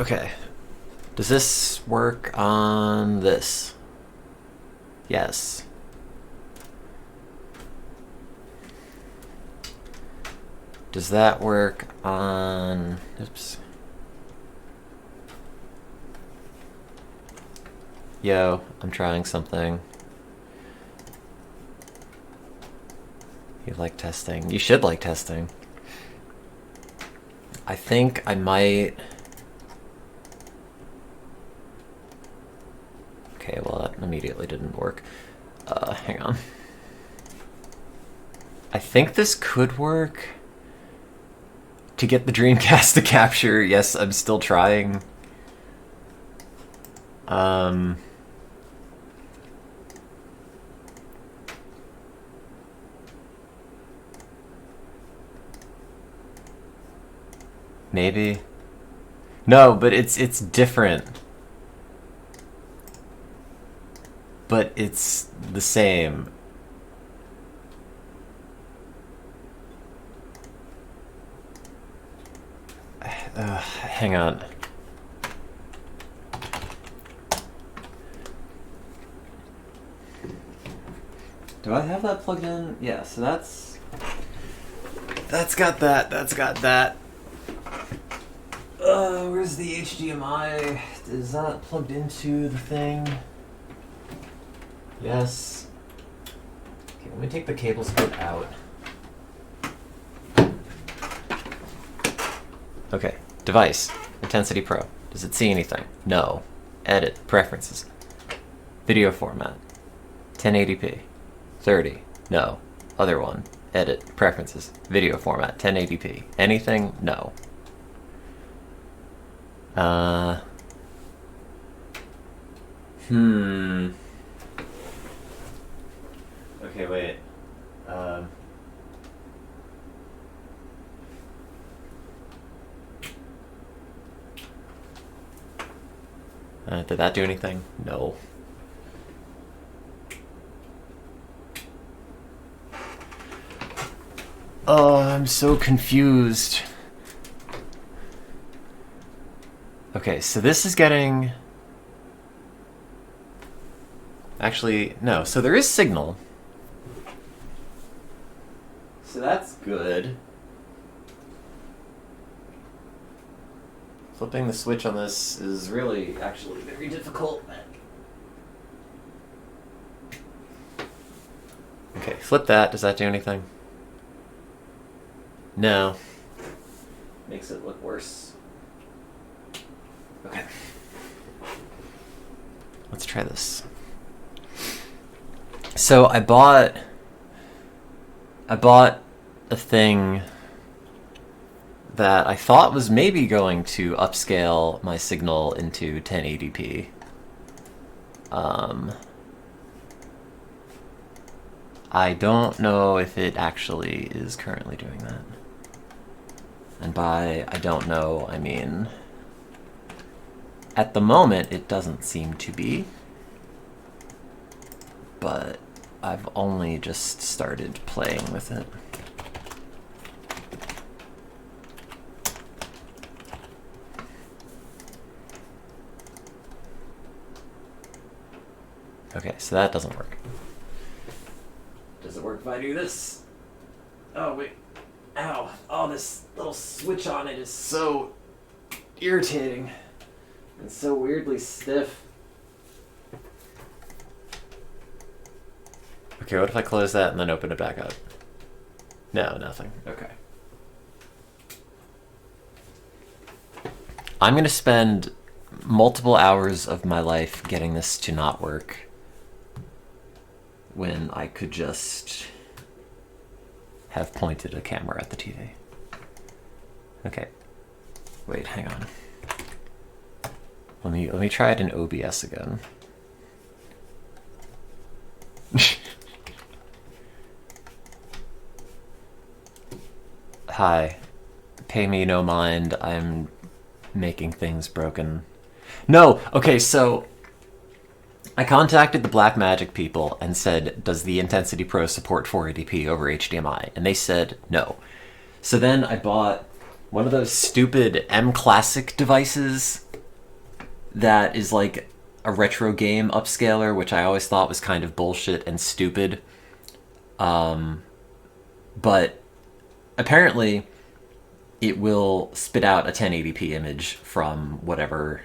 Okay. Does this work on this? Yes. Does that work on... Oops. Yo, I'm trying something. You like testing. You should like testing. I think I might... Okay, well that immediately didn't work. Hang on. I think this could work. To get the Dreamcast to capture, yes, I'm still trying. Maybe. No, but it's different. But it's the same. Hang on. Do I have that plugged in? Yeah, so that's got that, that's got that. Where's the HDMI? Is that plugged into the thing? Yes. Okay, let me take the cable split out. Okay, device, Intensity Pro. Does it see anything? No. Edit, preferences. Video format, 1080p. 30. No. Other one. Edit. Preferences. Video format. 1080p. Anything? No. Okay, wait. Did that do anything? No. Oh, I'm so confused. Okay, so this is getting... Actually, no. So there is signal. So that's good. Flipping the switch on this is really, actually, very difficult. Okay, flip that. Does that do anything? No. Makes it look worse. Okay. Let's try this. So I bought a thing that I thought was maybe going to upscale my signal into 1080p. I don't know if it actually is currently doing that. And by I don't know, I mean, at the moment it doesn't seem to be, but I've only just started playing with it. Okay, so that doesn't work. Does it work if I do this? Oh, wait. Ow. Oh, this little switch on it is so irritating and so weirdly stiff. Okay, what if I close that and then open it back up? No, nothing. Okay. I'm going to spend multiple hours of my life getting this to not work when I could just have pointed a camera at the TV. Okay. Wait, hang on. Let me try it in OBS again. Hi. Pay me no mind. I'm making things broken. No! Okay, so I contacted the Blackmagic people and said, does the Intensity Pro support 480p over HDMI? And they said no. So then I bought one of those stupid M Classic devices that is like a retro game upscaler, which I always thought was kind of bullshit and stupid. But apparently it will spit out a 1080p image from whatever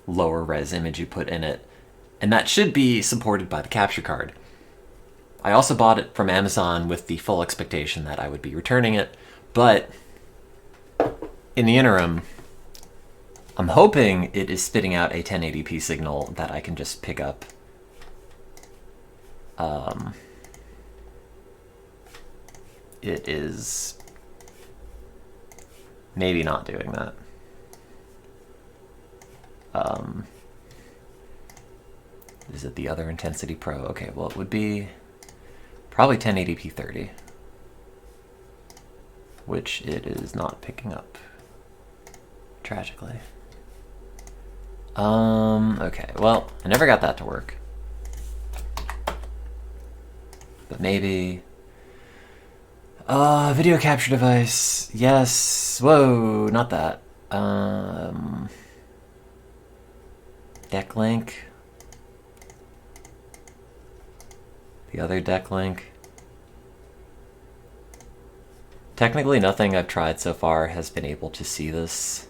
lower res image you put in it, and that should be supported by the capture card. I also bought it from Amazon with the full expectation that I would be returning it, but in the interim, I'm hoping it is spitting out a 1080p signal that I can just pick up. It is maybe not doing that. Is it the other Intensity Pro? Okay, well it would be probably 1080p 30, which it is not picking up, tragically. Okay, well, I never got that to work. But maybe... video capture device, yes, whoa, not that. Deck link. The other deck link. Technically nothing I've tried so far has been able to see this.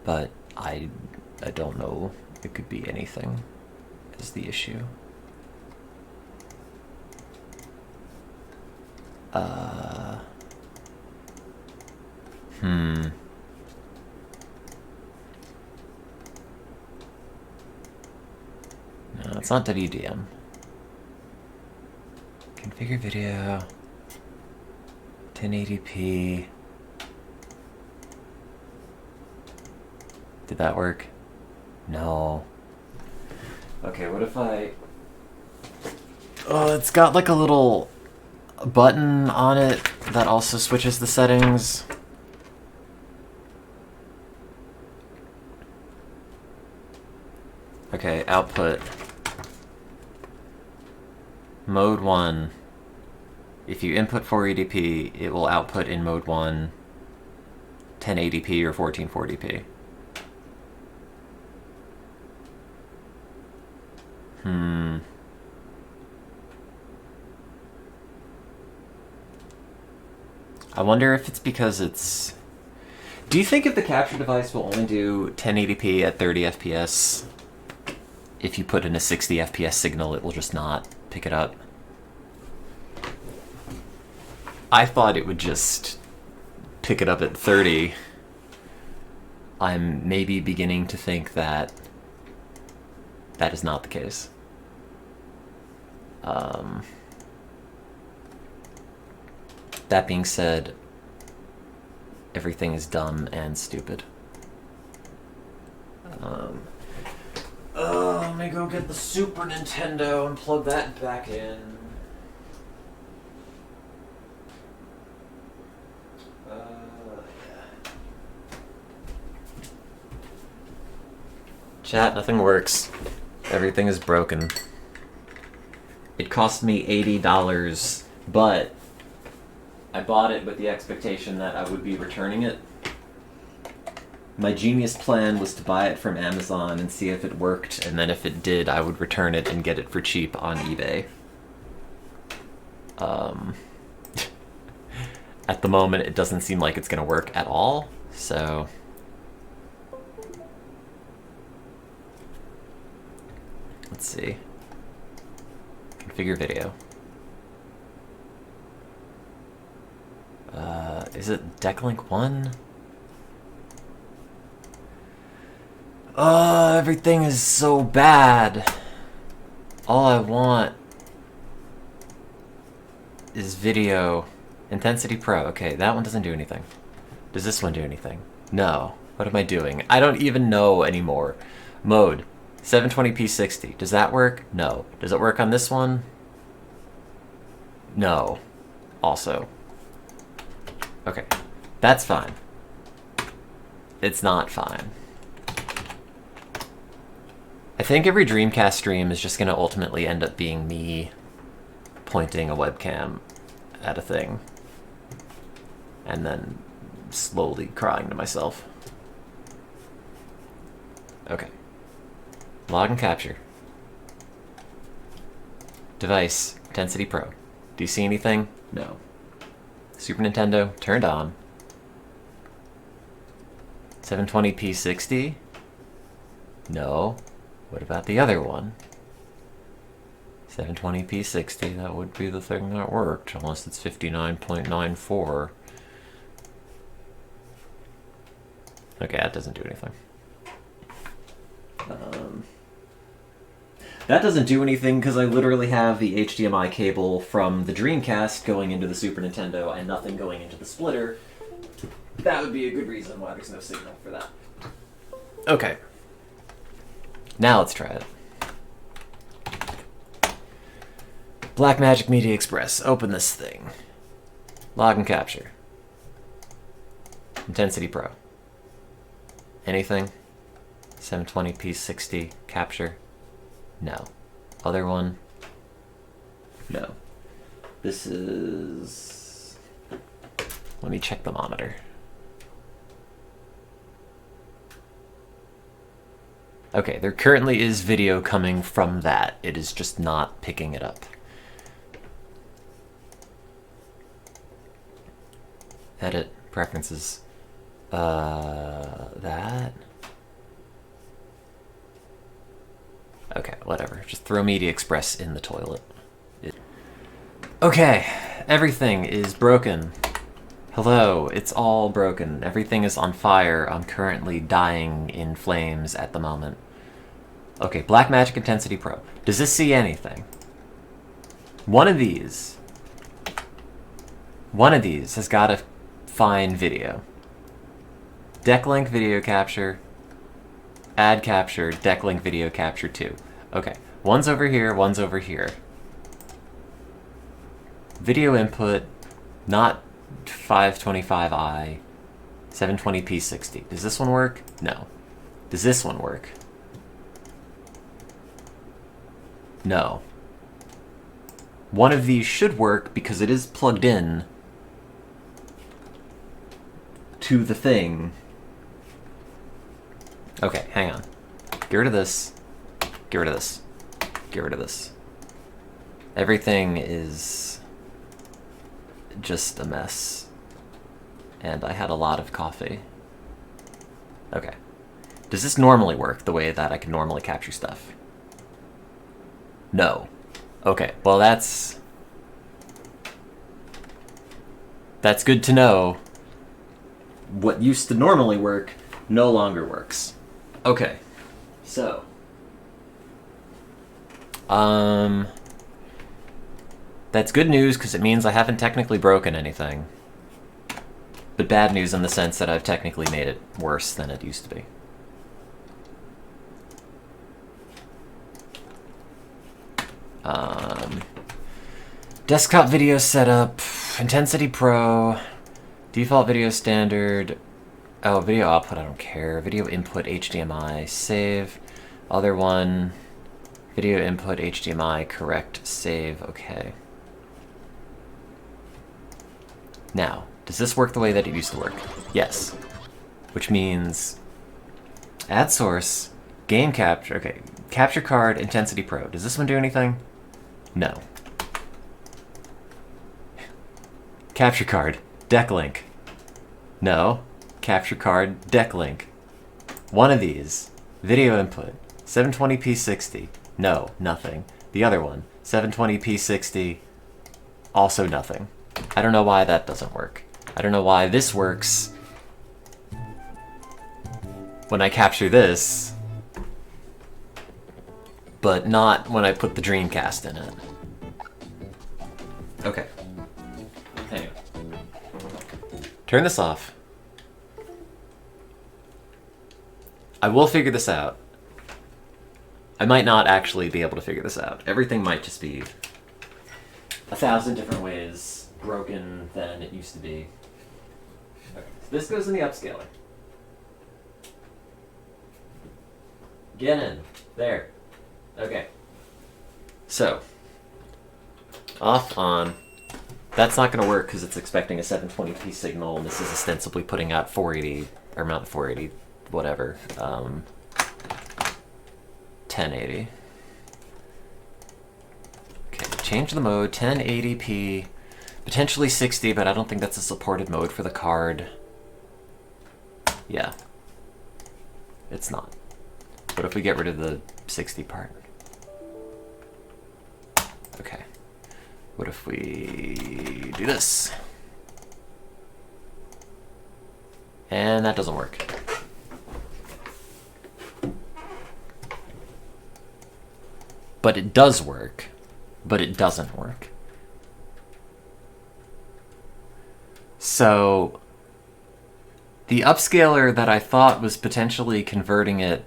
But I don't know. It could be anything is the issue. No, it's not WDM. Configure video. 1080p. Did that work? No. Okay, what if I... Oh, it's got like a little button on it that also switches the settings. Okay, output. Mode 1. If you input 480p, it will output in mode 1 1080p or 1440p. I wonder if it's because it's... Do you think if the capture device will only do 1080p at 30 FPS, if you put in a 60 FPS signal, it will just not pick it up? I thought it would just pick it up at 30. I'm maybe beginning to think that that is not the case. That being said, everything is dumb and stupid. Let me go get the Super Nintendo and plug that back in. Chat, nothing works. Everything is broken. It cost me $80, but I bought it with the expectation that I would be returning it. My genius plan was to buy it from Amazon and see if it worked, and then if it did, I would return it and get it for cheap on eBay. At the moment, it doesn't seem like it's going to work at all, so... Let's see. Configure video. Is it Decklink 1? Oh, everything is so bad. All I want is video. Intensity Pro. Okay, that one doesn't do anything. Does this one do anything? No. What am I doing? I don't even know anymore. Mode. 720p 60. Does that work? No. Does it work on this one? No. Also. Okay. That's fine. It's not fine. I think every Dreamcast stream is just going to ultimately end up being me pointing a webcam at a thing. and then slowly crying to myself. Okay. Log and capture. Device, Intensity Pro. Do you see anything? No. Super Nintendo, turned on. 720p 60? No. What about the other one? 720p 60, that would be the thing that worked, unless it's 59.94. Okay, that doesn't do anything. That doesn't do anything because I literally have the HDMI cable from the Dreamcast going into the Super Nintendo and nothing going into the splitter. That would be a good reason why there's no signal for that. Okay. Now let's try it. Blackmagic Media Express. Open this thing. Log and capture. Intensity Pro. Anything? 720p 60 capture? No. Other one? No. This is... Let me check the monitor. Okay, there currently is video coming from that. It is just not picking it up. Edit, preferences. That? Okay, whatever. Just throw Media Express in the toilet. Okay, everything is broken. Hello, it's all broken. Everything is on fire. I'm currently dying in flames at the moment. Okay, Blackmagic Intensity Pro. Does this see anything? One of these has got to find video. Decklink video capture, add capture, decklink video capture 2. Okay, one's over here, one's over here. Video input, not 525i, 720p 60. Does this one work? No. Does this one work? No. One of these should work because it is plugged in to the thing. Okay, hang on. Get rid of this. Get rid of this. Get rid of this. Everything is just a mess. And I had a lot of coffee. Okay. Does this normally work the way that I can normally capture stuff? No. Okay, well that's good to know. What used to normally work no longer works. Okay, so that's good news because it means I haven't technically broken anything. But bad news in the sense that I've technically made it worse than it used to be. Desktop video setup, Intensity Pro, default video standard, oh, video output, I don't care, video input, HDMI, save, other one, video input, HDMI, correct, save, okay. Now, does this work the way that it used to work? Yes. Which means add source, game capture, okay, capture card, Intensity Pro. Does this one do anything? No. Capture card, deck link. No. Capture card, deck link. One of these, video input, 720p 60. No, nothing. The other one, 720p 60, also nothing. I don't know why that doesn't work. I don't know why this works when I capture this, but not when I put the Dreamcast in it. Okay. Hang on. Turn this off. I will figure this out. I might not actually be able to figure this out. Everything might just be 1,000 different ways broken than it used to be. Okay, so this goes in the upscaler. Get in. There. Okay. So, off, on. That's not going to work because it's expecting a 720p signal, and this is ostensibly putting out 480, or not 480, whatever, 1080. Okay, change the mode, 1080p, potentially 60, but I don't think that's a supported mode for the card. Yeah, it's not. What if we get rid of the 60 part? Okay. What if we do this? And that doesn't work. But it does work, but it doesn't work. So the upscaler that I thought was potentially converting it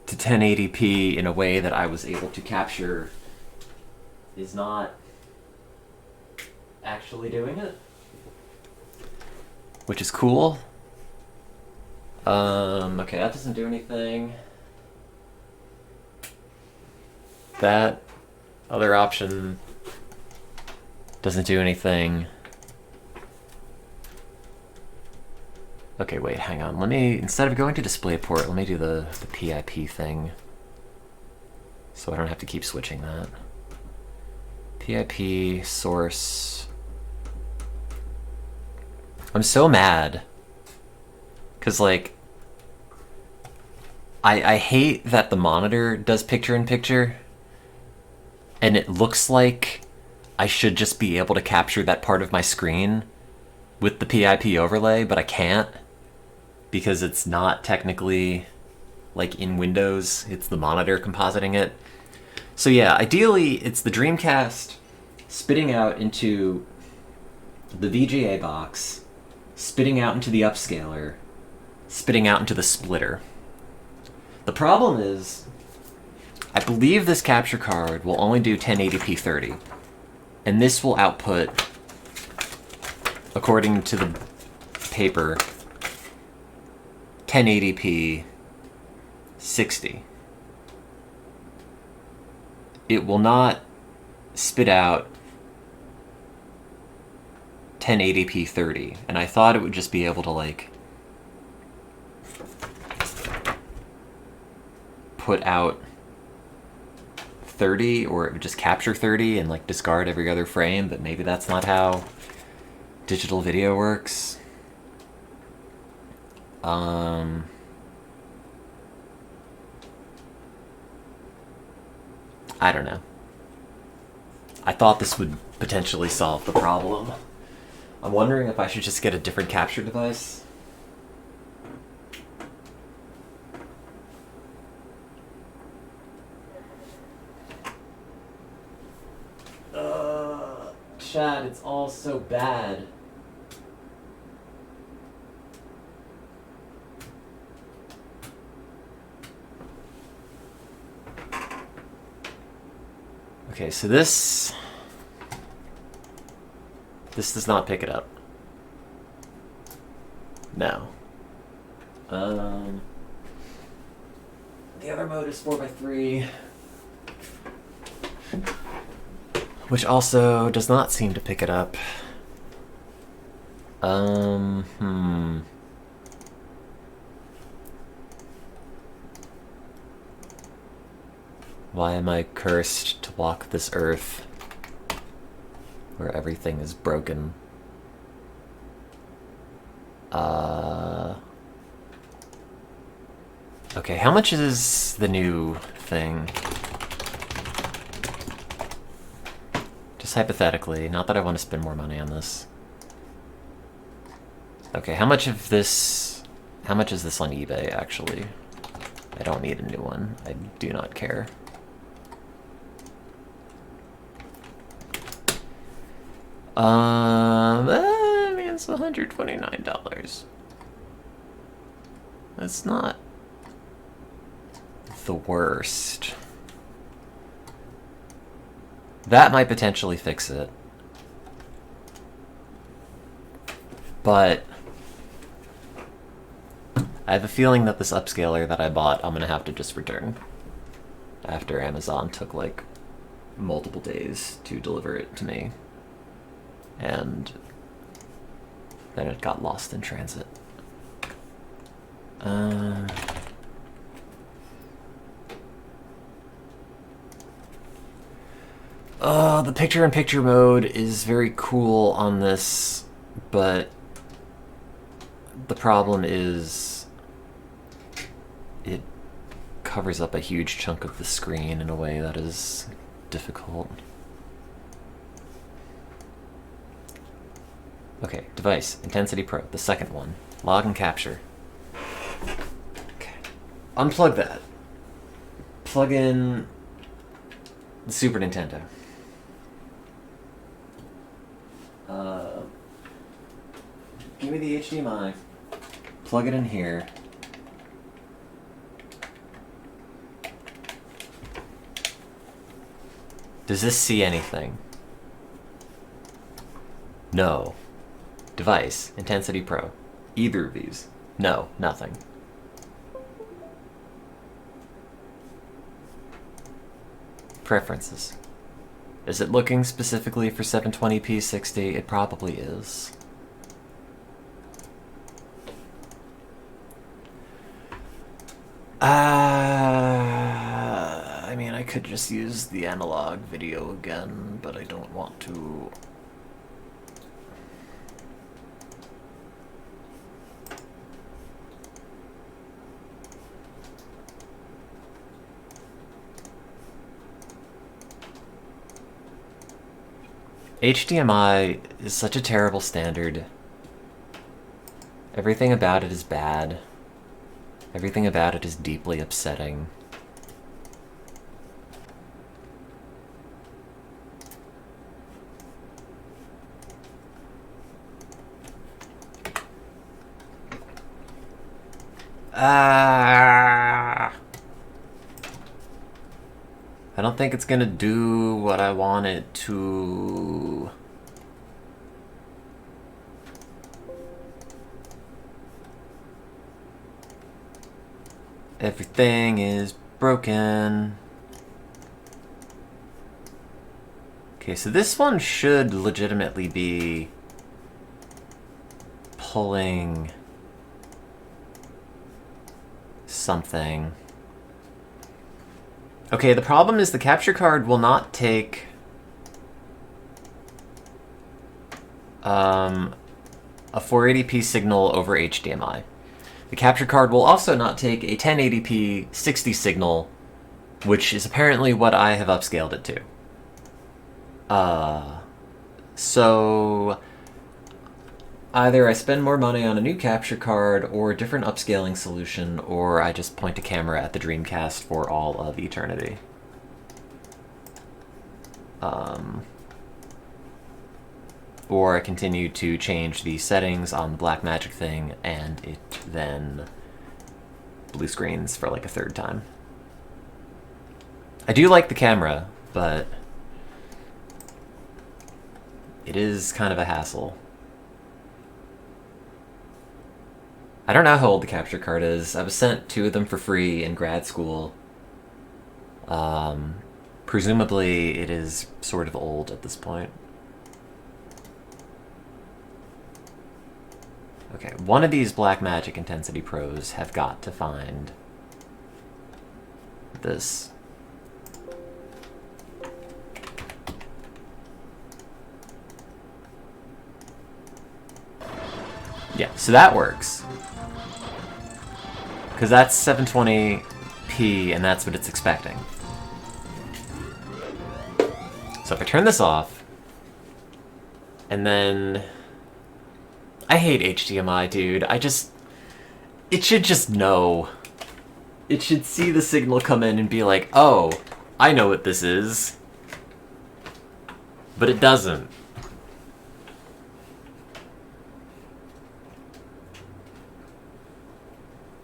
to 1080p in a way that I was able to capture is not actually doing it, which is cool. Okay, that doesn't do anything. That other option doesn't do anything. Okay, wait, hang on. Let me, instead of going to DisplayPort, let me do the PIP thing, so I don't have to keep switching that. PIP, source. I'm so mad. Because, like, I hate that the monitor does picture-in-picture, and it looks like I should just be able to capture that part of my screen with the PIP overlay, but I can't, because it's not technically, like, in Windows. It's the monitor compositing it. So yeah, ideally, it's the Dreamcast spitting out into the VGA box, spitting out into the upscaler, spitting out into the splitter. The problem is, I believe this capture card will only do 1080p 30, and this will output, according to the paper, 1080p 60. It will not spit out 1080p 30, and I thought it would just be able to, like, put out 30, or it would just capture 30 and, like, discard every other frame, but maybe that's not how digital video works. I don't know. I thought this would potentially solve the problem. I'm wondering if I should just get a different capture device. Chad, it's all so bad. Okay, so this does not pick it up. No. The other mode is 4x3, which also does not seem to pick it up. Why am I cursed to walk this earth where everything is broken? Okay, how much is the new thing? Just hypothetically, not that I want to spend more money on this. Okay, how much is this on eBay, actually? I don't need a new one. I do not care. I mean, it's $129. That's not the worst. That might potentially fix it. But I have a feeling that this upscaler that I bought, I'm gonna have to just return after Amazon took, like, multiple days to deliver it to me. and then it got lost in transit. The picture-in-picture mode is very cool on this, but the problem is it covers up a huge chunk of the screen in a way that is difficult. Okay, device, Intensity Pro, the second one. Log and capture. Okay. Unplug that. Plug in the Super Nintendo. Give me the HDMI. Plug it in here. Does this see anything? No. Device, Intensity Pro. Either of these. No, nothing. Preferences. Is it looking specifically for 720p 60? It probably is. I mean, I could just use the analog video again, but I don't want to. HDMI is such a terrible standard. Everything about it is bad. Everything about it is deeply upsetting. I don't think it's gonna do what I want it to. Everything is broken. Okay, so this one should legitimately be pulling something. Okay, the problem is the capture card will not take a 480p signal over HDMI. The capture card will also not take a 1080p 60 signal, which is apparently what I have upscaled it to. So either I spend more money on a new capture card or a different upscaling solution, or I just point a camera at the Dreamcast for all of eternity. Or I continue to change the settings on the Blackmagic thing, and it then blue screens for like a third time. I do like the camera, but it is kind of a hassle. I don't know how old the capture card is. I was sent 2 of them for free in grad school. Presumably it is sort of old at this point. Okay, one of these Blackmagic Intensity Pros have got to find this. Yeah, so that works. Because that's 720p, and that's what it's expecting. So if I turn this off, and then... I hate HDMI, dude. It should just know. It should see the signal come in and be like, oh, I know what this is. But it doesn't.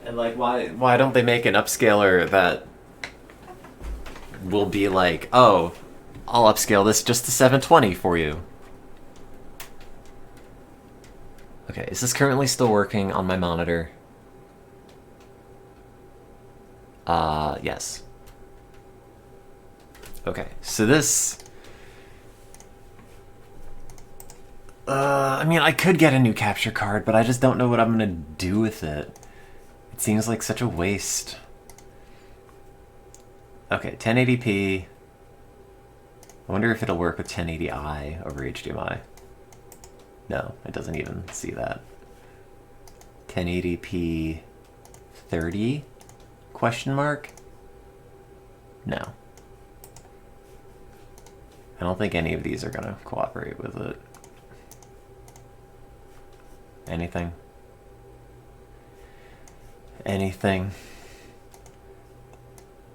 And like, why don't they make an upscaler that will be like, oh, I'll upscale this just to 720 for you. Okay, is this currently still working on my monitor? Yes. Okay, so this I mean, I could get a new capture card, but I just don't know what I'm gonna do with it. It seems like such a waste. Okay, 1080p. I wonder if it'll work with 1080i over HDMI. No, it doesn't even see that. 1080p 30? Question mark? No. I don't think any of these are gonna cooperate with it. Anything? Anything?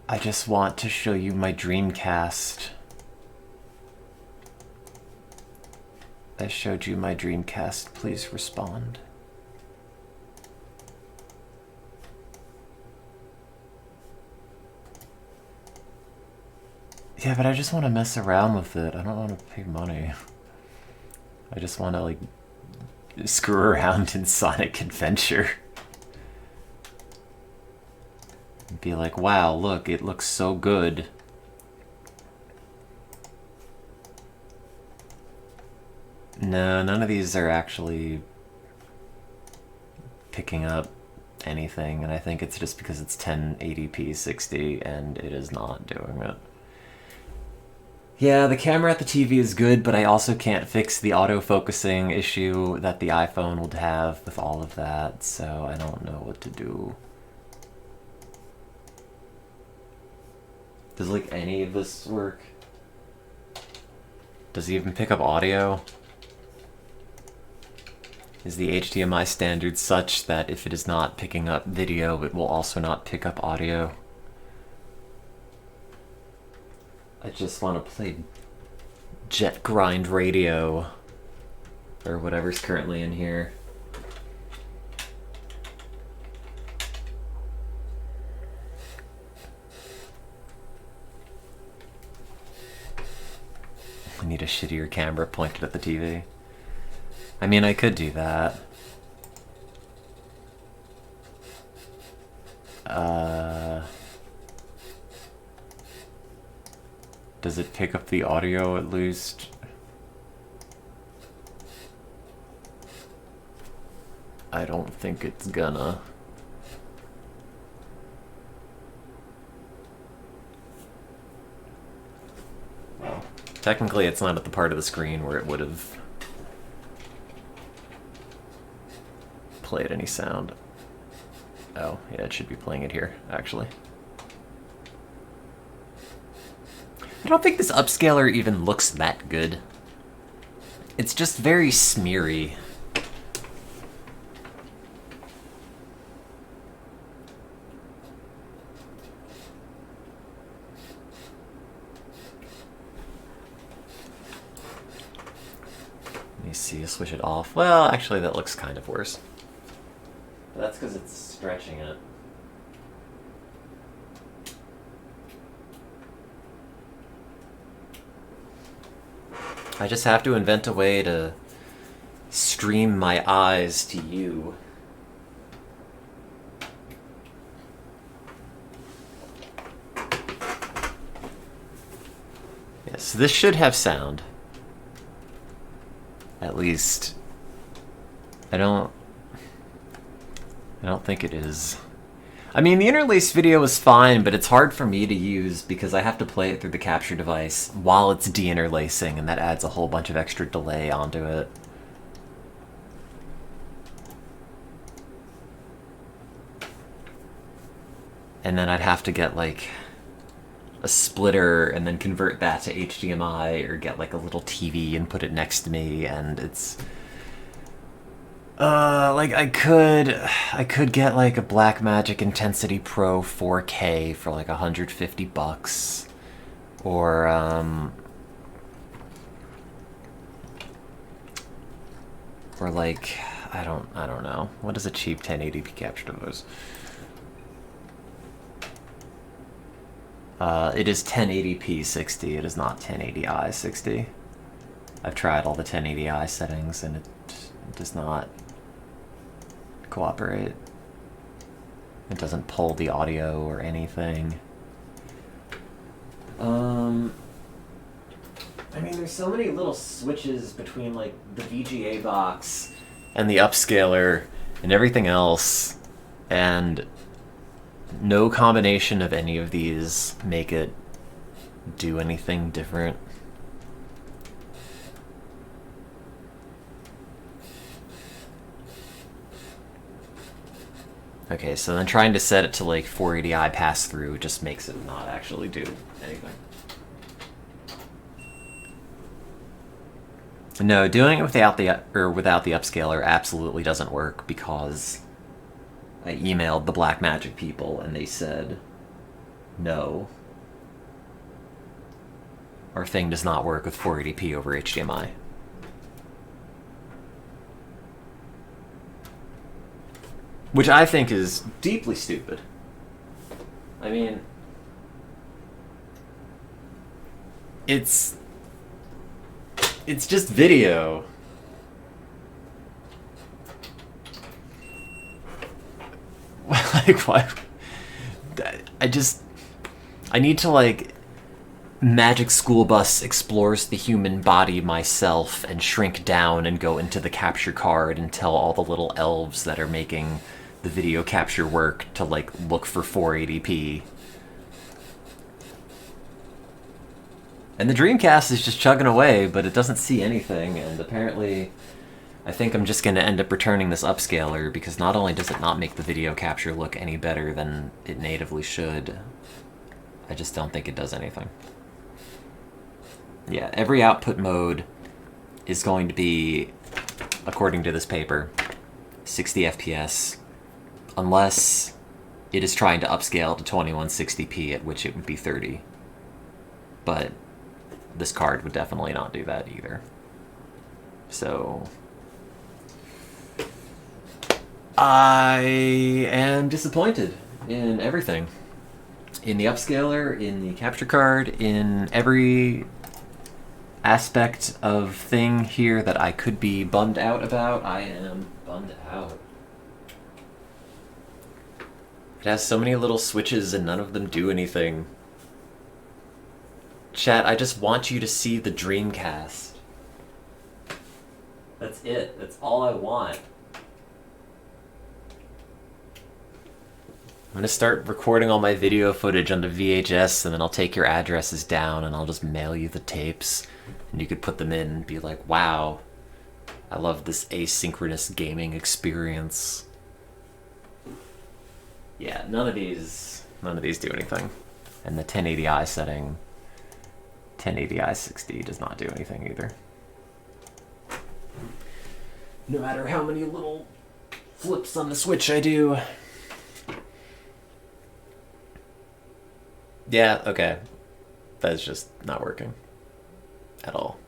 I just want to show you my Dreamcast. I showed you my Dreamcast. Please respond. Yeah, but I just want to mess around with it. I don't want to pay money. I just want to, like, screw around in Sonic Adventure. And be like, wow, look, it looks so good. No, none of these are actually picking up anything, and I think it's just because it's 1080p 60 and it is not doing it. Yeah, the camera at the TV is good, but I also can't fix the autofocusing issue that the iPhone would have with all of that, so I don't know what to do. Does, like, any of this work? Does it even pick up audio? Is the HDMI standard such that if it is not picking up video, it will also not pick up audio? I just want to play Jet Grind Radio, or whatever's currently in here. I need a shittier camera pointed at the TV. I mean, I could do that. Does it pick up the audio at least? I don't think it's gonna. Well, technically it's not at the part of the screen where it would have played any sound. Oh, yeah, it should be playing it here, actually. I don't think this upscaler even looks that good. It's just very smeary. Let me see, switch it off. Well, actually that looks kind of worse. But that's because it's stretching it. I just have to invent a way to stream my eyes to you. Yes, this should have sound. At least. I don't think it is. I mean, the interlace video is fine, but it's hard for me to use because I have to play it through the capture device while it's de-interlacing, and that adds a whole bunch of extra delay onto it. And then I'd have to get, like, a splitter and then convert that to HDMI, or get, like, a little TV and put it next to me, and it's... like, I could get, like, a Blackmagic Intensity Pro 4K for, like, $150. Or, like, I don't know. What is a cheap 1080p capture device? It is 1080p 60, it is not 1080i 60. I've tried all the 1080i settings, and it does not cooperate. It doesn't pull the audio or anything. I mean, there's so many little switches between, like, the VGA box and the upscaler and everything else, and no combination of any of these make it do anything different. Okay, so then trying to set it to like 480i pass-through just makes it not actually do anything. No, doing it without the upscaler absolutely doesn't work, because I emailed the Blackmagic people and they said, no, our thing does not work with 480p over HDMI. Which I think is deeply stupid. I mean, it's just video. Like, why? I need to, like, Magic School Bus explores the human body myself and shrink down and go into the capture card and tell all the little elves that are making the video capture work to, like, look for 480p. And the Dreamcast is just chugging away, but it doesn't see anything, and apparently I think I'm just going to end up returning this upscaler, because not only does it not make the video capture look any better than it natively should, I just don't think it does anything. Yeah, every output mode is going to be, according to this paper, 60 FPS, unless it is trying to upscale to 2160p, at which it would be 30. But this card would definitely not do that either. So I am disappointed in everything. In the upscaler, in the capture card, in every aspect of thing here that I could be bummed out about, I am bummed out. It has so many little switches and none of them do anything. Chat, I just want you to see the Dreamcast. That's it. That's all I want. I'm gonna start recording all my video footage onto VHS, and then I'll take your addresses down and I'll just mail you the tapes, and you could put them in and be like, wow, I love this asynchronous gaming experience. Yeah, none of these do anything. And the 1080i setting, 1080i 60 does not do anything either. No matter how many little flips on the switch I do. Yeah, okay. That's just not working at all.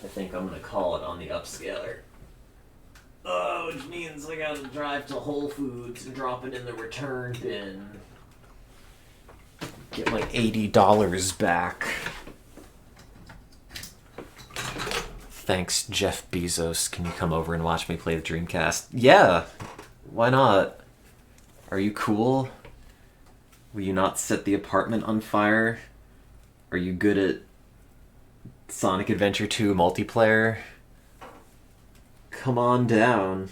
I think I'm gonna call it on the upscaler. Oh, which means I gotta drive to Whole Foods and drop it in the return bin. Get my $80 back. Thanks, Jeff Bezos. Can you come over and watch me play the Dreamcast? Yeah, why not? Are you cool? Will you not set the apartment on fire? Are you good at Sonic Adventure 2 multiplayer? Come on down.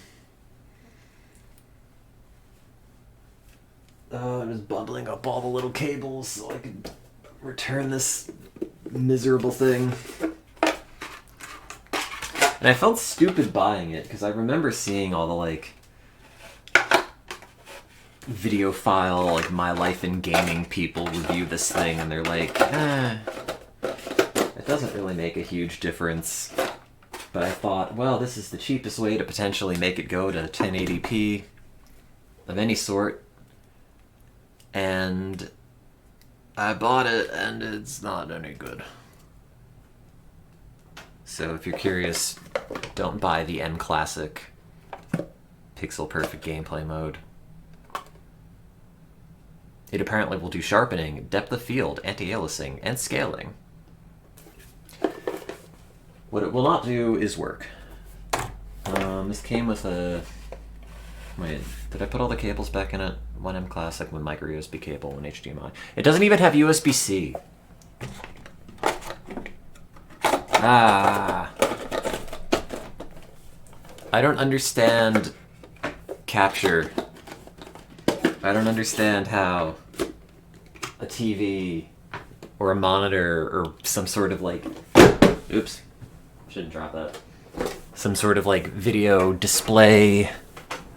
Oh, I'm just bubbling up all the little cables so I can return this miserable thing. And I felt stupid buying it, because I remember seeing all the, like, video file, like, My Life in Gaming people review this thing, and they're like, it doesn't really make a huge difference. But I thought, well, this is the cheapest way to potentially make it go to 1080p of any sort. And I bought it, and it's not any good. So if you're curious, don't buy the M Classic Pixel Perfect gameplay mode. It apparently will do sharpening, depth of field, anti-aliasing, and scaling. What it will not do is work. This came with a... Wait, did I put all the cables back in it? 1M Classic with micro USB cable and HDMI. It doesn't even have USB-C. Ah. I don't understand capture. I don't understand how a TV or a monitor or some sort of like... Oops. Shouldn't drop that. Some sort of like video display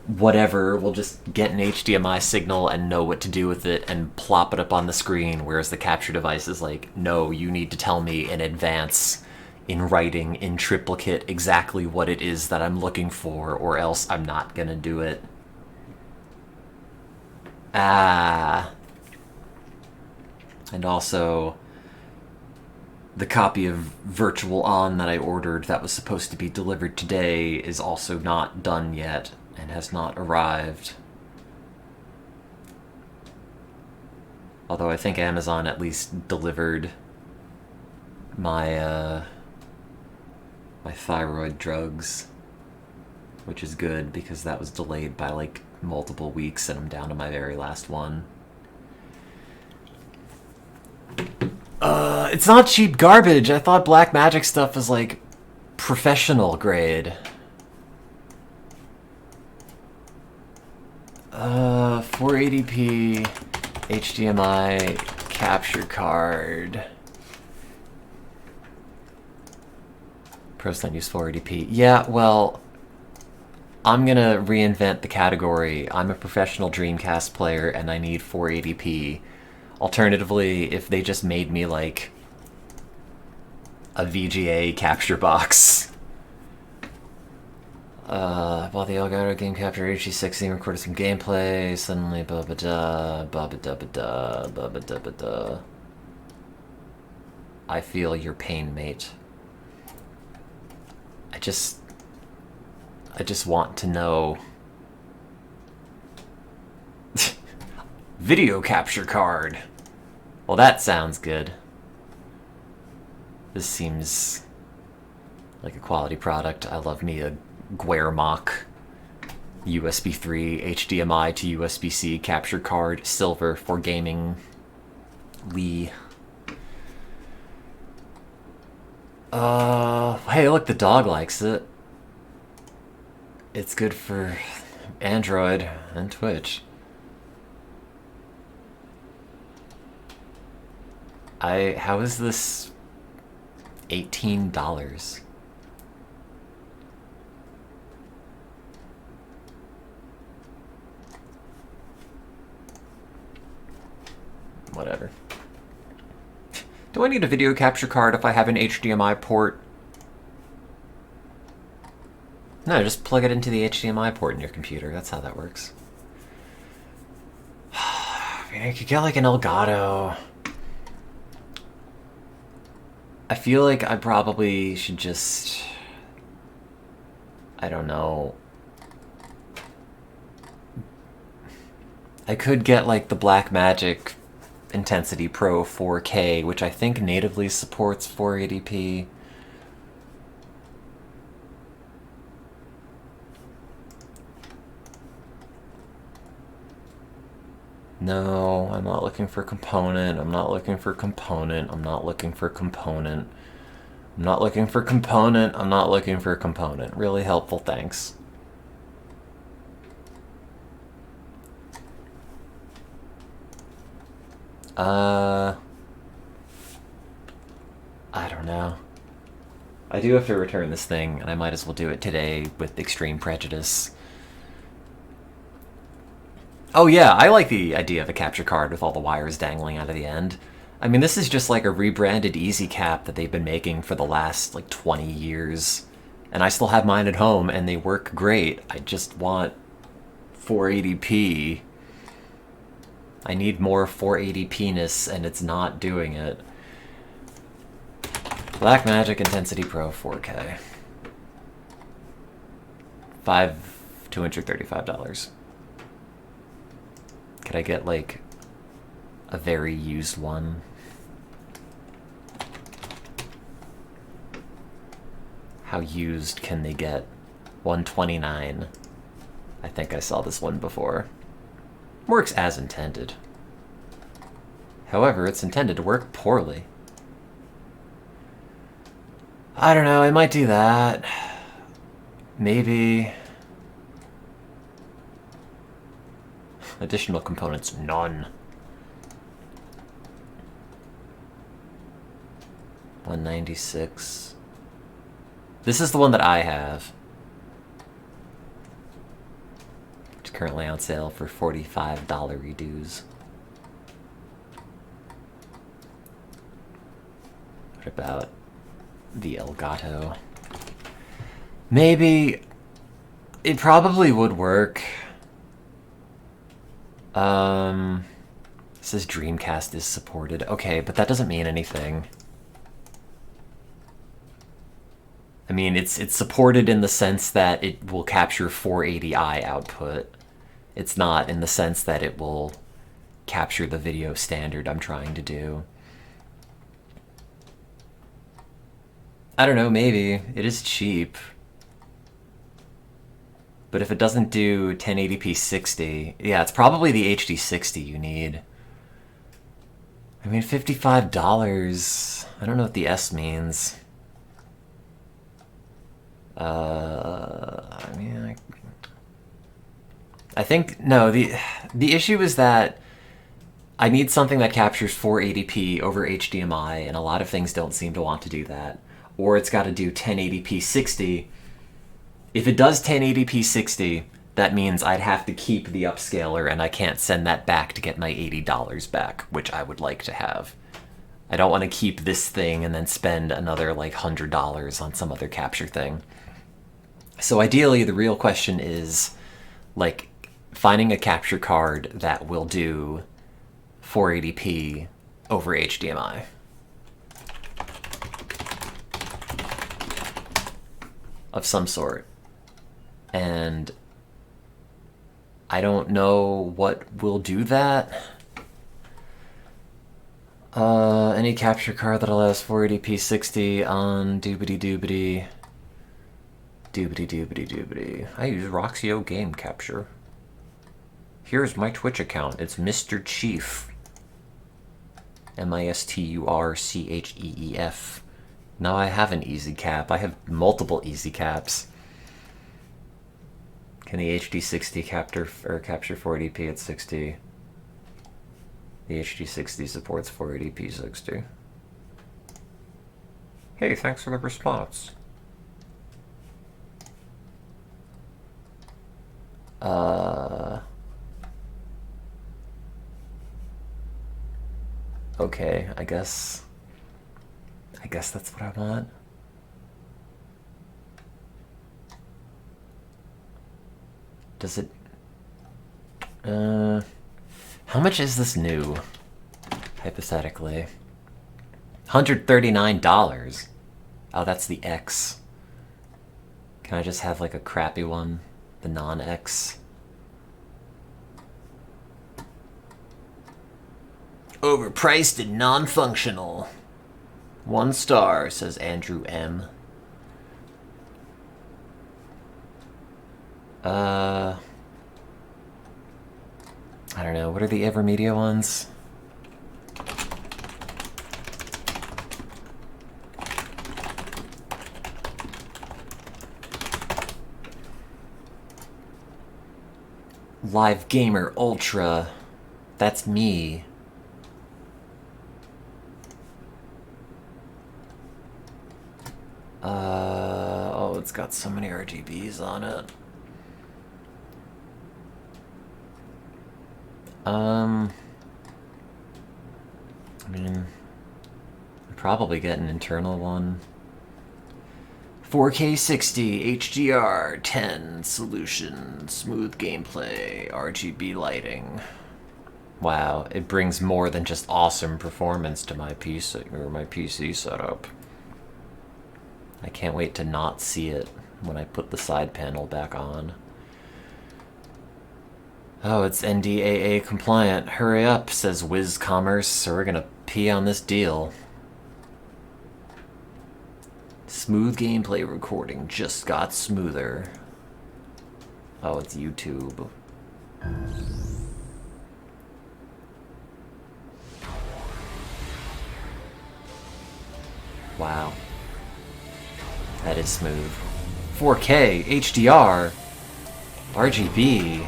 whatever will just get an HDMI signal and know what to do with it and plop it up on the screen, whereas the capture device is like, no, you need to tell me in advance, in writing, in triplicate, exactly what it is that I'm looking for, or else I'm not gonna do it. Ah. And also, the copy of Virtual On that I ordered that was supposed to be delivered today is also not done yet and has not arrived. Although I think Amazon at least delivered my my thyroid drugs, which is good because that was delayed by like multiple weeks and I'm down to my very last one. It's not cheap garbage. I thought Blackmagic stuff was like professional grade. 480p HDMI capture card. Pros don't use 480p. Yeah, well, I'm gonna reinvent the category. I'm a professional Dreamcast player and I need 480p. Alternatively, if they just made me like a VGA capture box. While the Elgato game capture HD16 recorded some gameplay, suddenly ba-ba-da, ba-ba-da-ba-da, ba-ba-da-ba-da. I feel your pain, mate. I just want to know. Video capture card. Well, that sounds good. This seems like a quality product. I love me a Guermock USB 3 HDMI to USB-C capture card, silver for gaming. Lee. Hey, look, the dog likes it. It's good for Android and Twitch. How is this $18? Whatever. Do I need a video capture card if I have an HDMI port? No, just plug it into the HDMI port in your computer. That's how that works. I mean, I could get like an Elgato. I feel like I probably should just... I don't know. I could get like the Blackmagic Intensity Pro 4K, which I think natively supports 480p. No, I'm not looking for component. I'm not looking for component. I'm not looking for component. I'm not looking for component. I'm not looking for component. Really helpful, thanks. I don't know. I do have to return this thing, and I might as well do it today with extreme prejudice. Oh yeah, I like the idea of a capture card with all the wires dangling out of the end. I mean, this is just like a rebranded Easy Cap that they've been making for the last, like, 20 years. And I still have mine at home, and they work great. I just want 480p. I need more 480p-ness, and it's not doing it. Blackmagic Intensity Pro 4K. $235. Could I get, like, a very used one? How used can they get? $129. I think I saw this one before. Works as intended. However, it's intended to work poorly. I don't know, I might do that. Maybe. Additional components, none. 196. This is the one that I have. It's currently on sale for $45 redues. What about the Elgato? Maybe. It probably would work. It says Dreamcast is supported. Okay, but that doesn't mean anything. I mean, it's supported in the sense that it will capture 480i output. It's not in the sense that it will capture the video standard I'm trying to do. I don't know, maybe. It is cheap. But if it doesn't do 1080p 60, yeah, it's probably the HD 60 you need. I mean, $55. I don't know what the S means. I mean, I think, no, the issue is that I need something that captures 480p over HDMI, and a lot of things don't seem to want to do that. Or it's got to do 1080p 60. If it does 1080p 60, that means I'd have to keep the upscaler, and I can't send that back to get my $80 back, which I would like to have. I don't want to keep this thing and then spend another like $100 on some other capture thing. So ideally, the real question is like finding a capture card that will do 480p over HDMI. Of some sort. And I don't know what will do that. Any capture card that allows 480p 60 on doobity doobity. Doobity doobity doobity. I use Roxio Game Capture. Here's my Twitch account. It's Mr. Chief. MISTURCHEEF. Now I have an easy cap. I have multiple easy caps. Can the HD60 capture 480p at 60? The HD60 supports 480p 60. Hey, thanks for the response. Okay, I guess that's what I want. Does it... how much is this new? Hypothetically. $139. Oh, that's the X. Can I just have like a crappy one? The non-X? Overpriced and non-functional. 1 star, says Andrew M. I don't know. What are the Evermedia ones? Live Gamer Ultra. That's me. Oh, it's got so many RGBs on it. I mean, I'd probably get an internal one. 4K 60, HDR, 10, solution, smooth gameplay, RGB lighting. Wow, it brings more than just awesome performance to my PC setup. I can't wait to not see it when I put the side panel back on. Oh, it's NDAA compliant. Hurry up, says WizCommerce, or we're gonna pee on this deal. Smooth gameplay recording just got smoother. Oh, it's YouTube. Wow. That is smooth. 4K, HDR, RGB.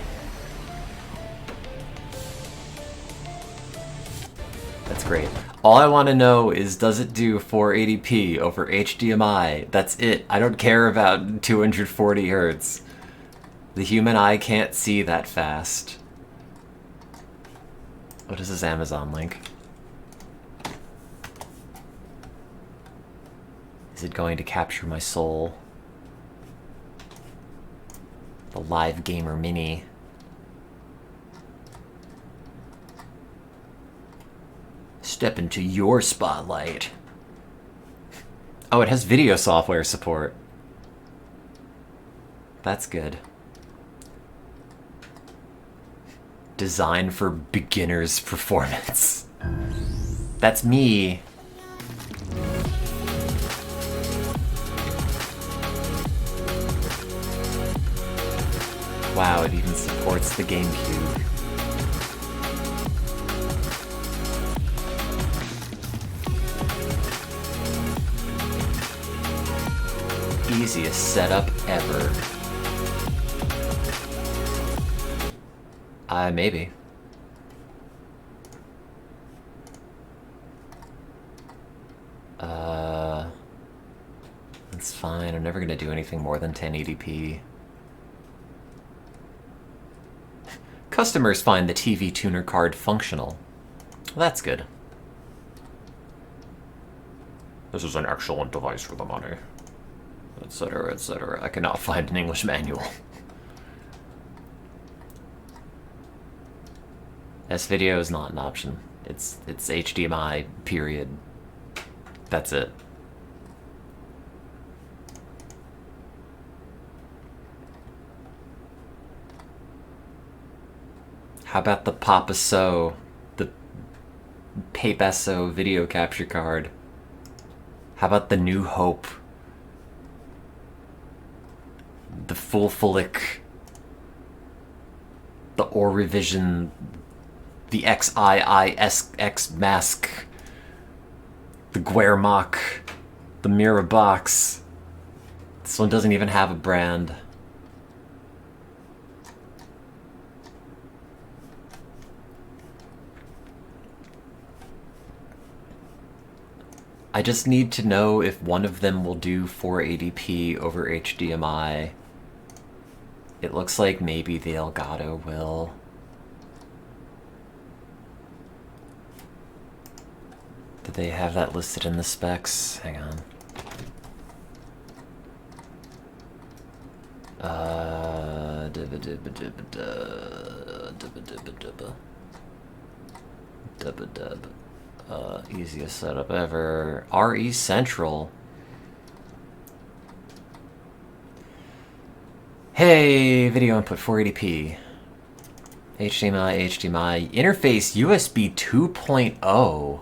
That's great. All I want to know is, does it do 480p over HDMI? That's it. I don't care about 240 Hertz. The human eye can't see that fast. What is this Amazon link? Is it going to capture my soul? The Live Gamer Mini. Step into your spotlight. Oh, it has video software support. That's good. Design for beginners performance. That's me. Wow, it even supports the GameCube. Easiest setup ever. Maybe. That's fine. I'm never gonna do anything more than 1080p. Customers find the TV tuner card functional. Well, that's good. This is an excellent device for the money. Etc., etc. I cannot find an English manual. S-video is not an option. It's HDMI, period. That's it. How about the Papaso, the Papaso video capture card? How about the New Hope? The Full-Flick, the Orivision, the XIISX Mask, the Guermock, the Mirabox. This one doesn't even have a brand. I just need to know if one of them will do 480p over HDMI. It looks like maybe the Elgato will. Did they have that listed in the specs? Hang on. Easiest setup ever. RE Central. Hey, video input 480p. HDMI, HDMI. Interface USB 2.0.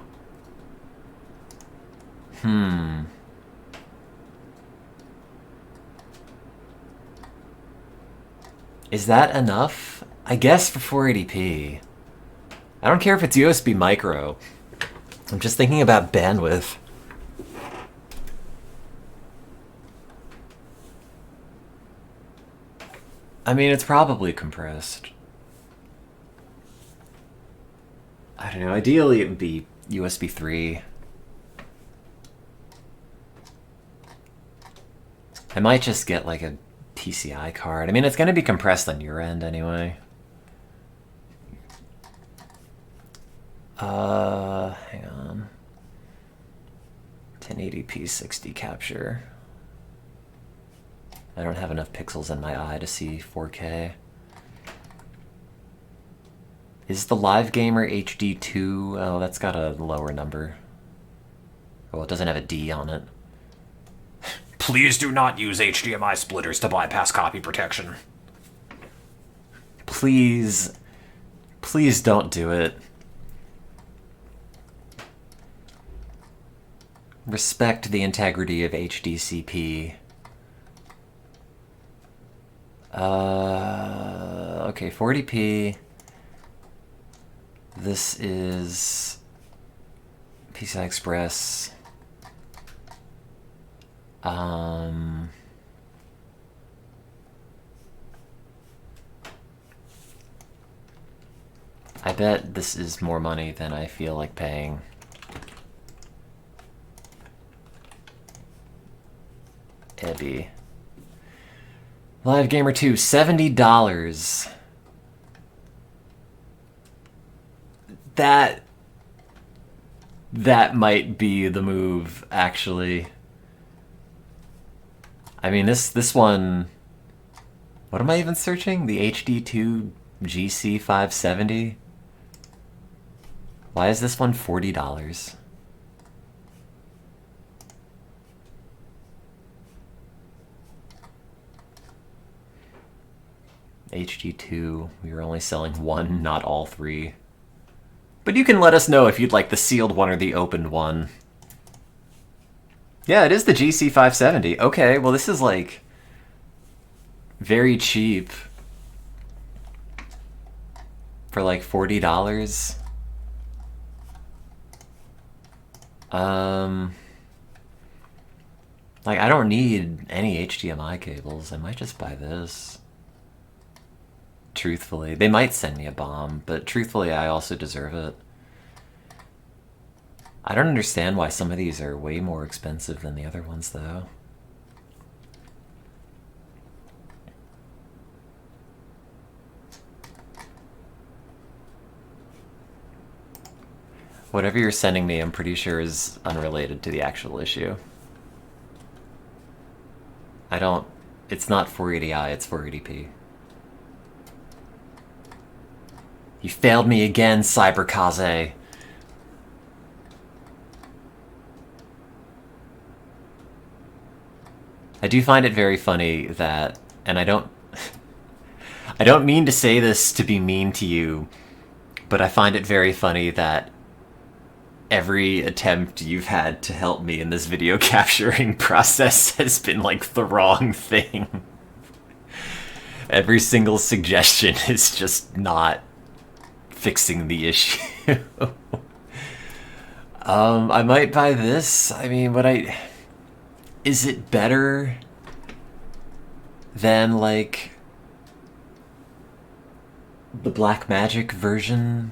Is that enough? I guess for 480p. I don't care if it's USB micro. I'm just thinking about bandwidth. I mean, it's probably compressed. I don't know, ideally it would be USB 3. I might just get like a PCI card. I mean, it's going to be compressed on your end anyway. Hang on. 1080p 60 capture. I don't have enough pixels in my eye to see 4K. Is the Live Gamer HD2? Oh, that's got a lower number. Oh, it doesn't have a D on it. Please do not use HDMI splitters to bypass copy protection. Please, please don't do it. Respect the integrity of HDCP. Okay, 40p. This is PCI Express. I bet this is more money than I feel like paying. Ebby. Live Gamer 2, $70. That might be the move, actually. I mean, this one... What am I even searching? The HD2 GC570? Why is this one $40? HD2, we were only selling one, not all three. But you can let us know if you'd like the sealed one or the opened one. Yeah, it is the GC570. Okay, well this is like very cheap for like $40. Like I don't need any HDMI cables. I might just buy this. Truthfully, they might send me a bomb, but truthfully, I also deserve it. I don't understand why some of these are way more expensive than the other ones, though. Whatever you're sending me, I'm pretty sure is unrelated to the actual issue. I don't... It's not 480i, it's 480p. You failed me again, Cyberkaze. I do find it very funny that, and I don't mean to say this to be mean to you, but I find it very funny that every attempt you've had to help me in this video capturing process has been like the wrong thing. Every single suggestion is just not fixing the issue. I might buy this. I mean, is it better than like the Blackmagic version?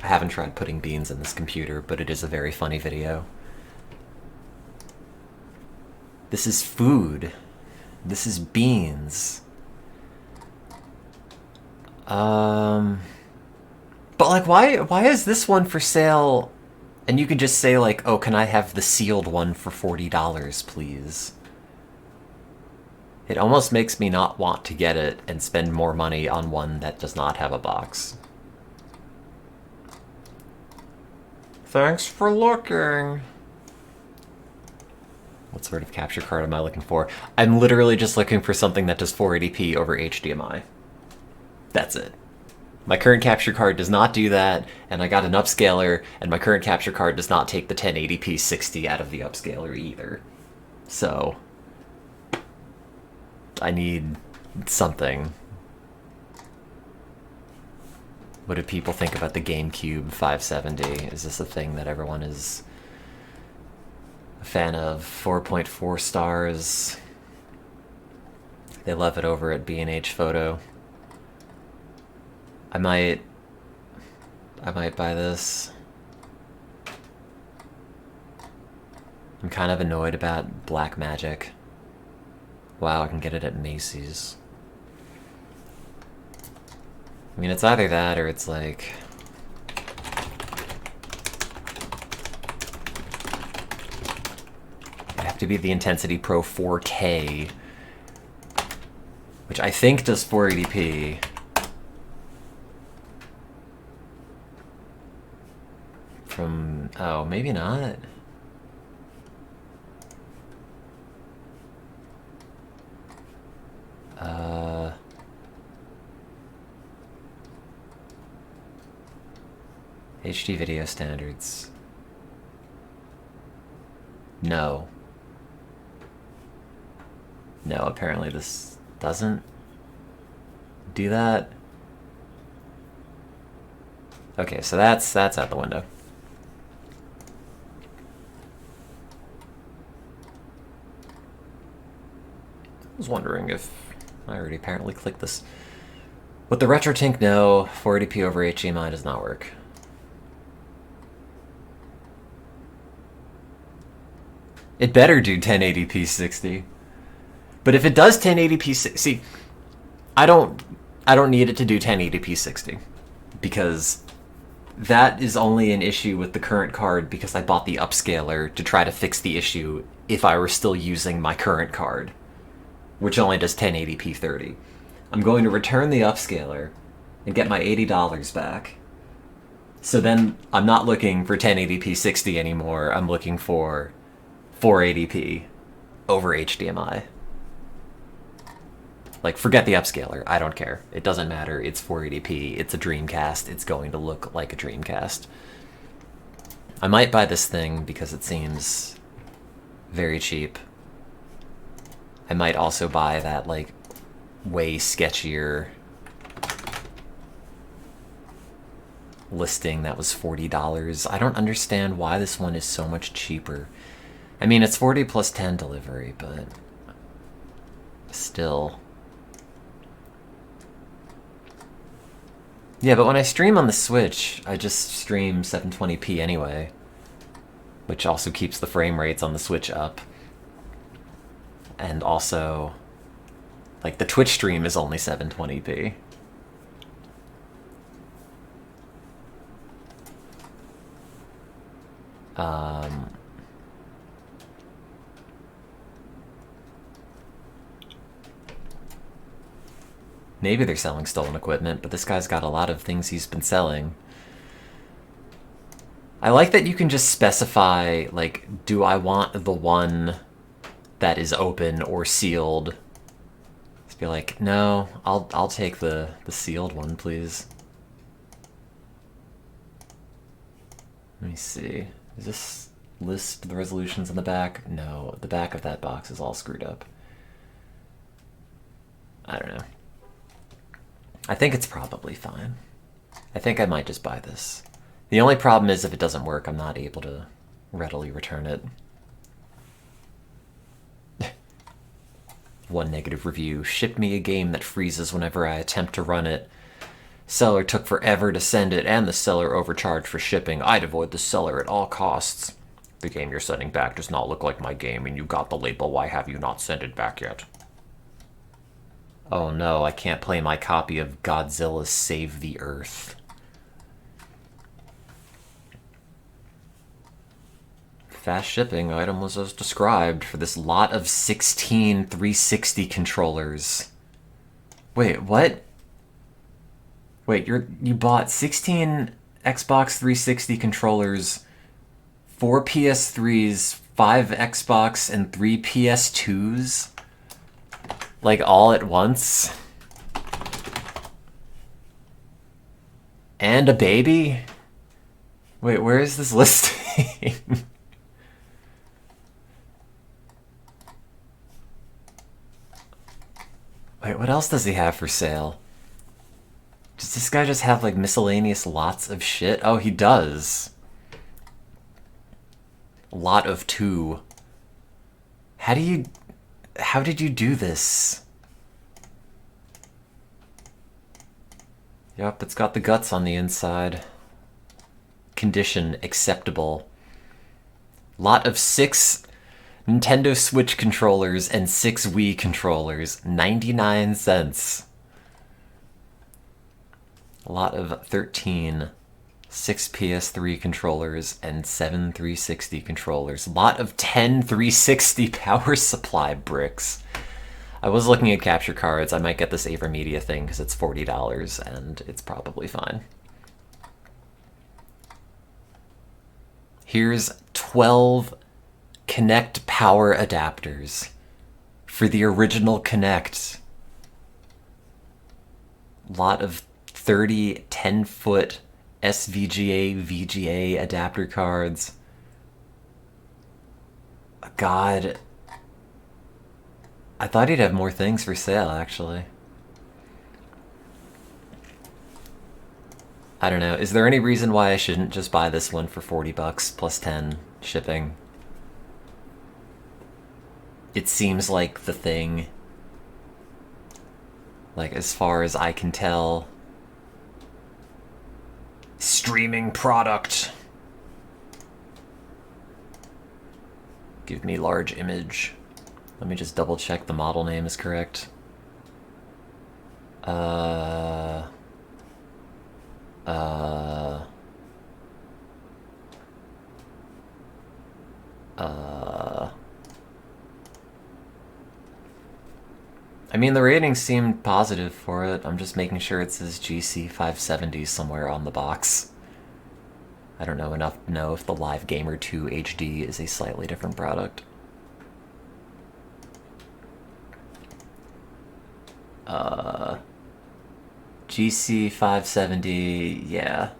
I haven't tried putting beans in this computer, but it is a very funny video. This is food. This is beans. But like, why is this one for sale? And you can just say like, oh, can I have the sealed one for $40, please? It almost makes me not want to get it and spend more money on one that does not have a box. Thanks for looking. What sort of capture card am I looking for? I'm literally just looking for something that does 480p over HDMI. That's it. My current capture card does not do that, and I got an upscaler, and my current capture card does not take the 1080p 60 out of the upscaler either. So, I need something. What do people think about the GameCube 570? Is this a thing that everyone is a fan of? 4.4 stars. They love it over at B&H Photo. I might buy this. I'm kind of annoyed about Blackmagic. Wow, I can get it at Macy's. I mean, it's either that or it's like... It'd have to be the Intensity Pro 4K, which I think does 480p. From... oh, maybe not. HD video standards. No. No, apparently this doesn't do that. Okay, so that's out the window. was wondering if I already apparently clicked this. With the RetroTink, no. 480p over HDMI does not work. It better do 1080p 60. But if it does 1080p 60, see, I don't need it to do 1080p 60 because that is only an issue with the current card because I bought the upscaler to try to fix the issue if I were still using my current card, which only does 1080p 30. I'm going to return the upscaler and get my $80 back. So then I'm not looking for 1080p 60 anymore. I'm looking for 480p over HDMI. Like, forget the upscaler. I don't care. It doesn't matter. It's 480p. It's a Dreamcast. It's going to look like a Dreamcast. I might buy this thing because it seems very cheap. I might also buy that, like, way sketchier listing that was $40. I don't understand why this one is so much cheaper. I mean, it's 40 plus 10 delivery, but still. Yeah, but when I stream on the Switch, I just stream 720p anyway, which also keeps the frame rates on the Switch up. And also, like, the Twitch stream is only 720p. Maybe they're selling stolen equipment, but this guy's got a lot of things he's been selling. I like that you can just specify, like, do I want the one that is open or sealed? Just be like, no, I'll take the sealed one, please. Let me see. Does this list the resolutions on the back? No, the back of that box is all screwed up. I don't know. I think it's probably fine. I think I might just buy this. The only problem is if it doesn't work, I'm not able to readily return it. One negative review. Shipped me a game that freezes whenever I attempt to run it. Seller took forever to send it, and the seller overcharged for shipping. I'd avoid the seller at all costs. The game you're sending back does not look like my game, and you got the label. Why have you not sent it back yet? Oh no, I can't play my copy of Godzilla's Save the Earth. Fast shipping item was as described for this lot of 16 360 controllers. Wait, what? Wait, you bought 16 Xbox 360 controllers, 4 PS3s, 5 Xbox, and 3 PS2s? Like, all at once? And a baby? Wait, where is this listing? Wait, what else does he have for sale? Does this guy just have, like, miscellaneous lots of shit? Oh, he does. Lot of 2. How did you do this? Yup, it's got the guts on the inside. Condition acceptable. Lot of 6 Nintendo Switch controllers and 6 Wii controllers. 99 cents. A lot of 13. 6 PS3 controllers and 7 360 controllers. Lot of 10 360 power supply bricks. I was looking at capture cards. I might get this AverMedia thing because it's $40 and it's probably fine. Here's 12 Kinect power adapters for the original Kinect. Lot of 30 10-foot SVGA, VGA adapter cards. God. I thought he'd have more things for sale, actually. I don't know. Is there any reason why I shouldn't just buy this one for $40 plus 10 shipping? It seems like the thing. Like, as far as I can tell. Streaming product. Give me large image. Let me just double check the model name is correct. I mean, the ratings seemed positive for it. I'm just making sure it says GC 570 somewhere on the box. I don't know enough to know if the Live Gamer 2 HD is a slightly different product. GC 570, yeah.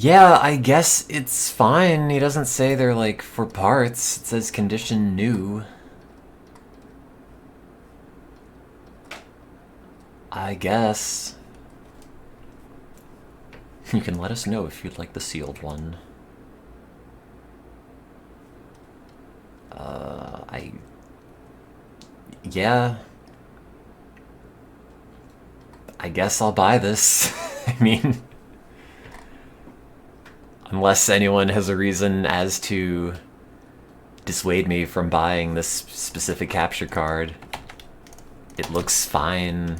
Yeah, I guess it's fine. He doesn't say they're, like, for parts. It says condition new. I guess. You can let us know if you'd like the sealed one. Yeah. I guess I'll buy this. I mean... Unless anyone has a reason as to dissuade me from buying this specific capture card. It looks fine.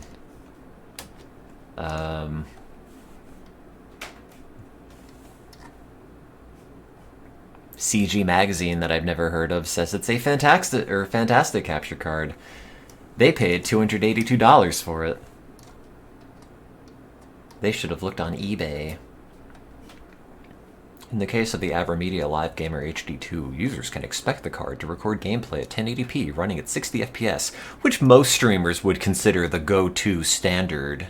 CG Magazine, that I've never heard of, says it's a fantastic capture card. They paid $282 for it. They should have looked on eBay. In the case of the AverMedia Live Gamer HD2, users can expect the card to record gameplay at 1080p running at 60 FPS, which most streamers would consider the go-to standard.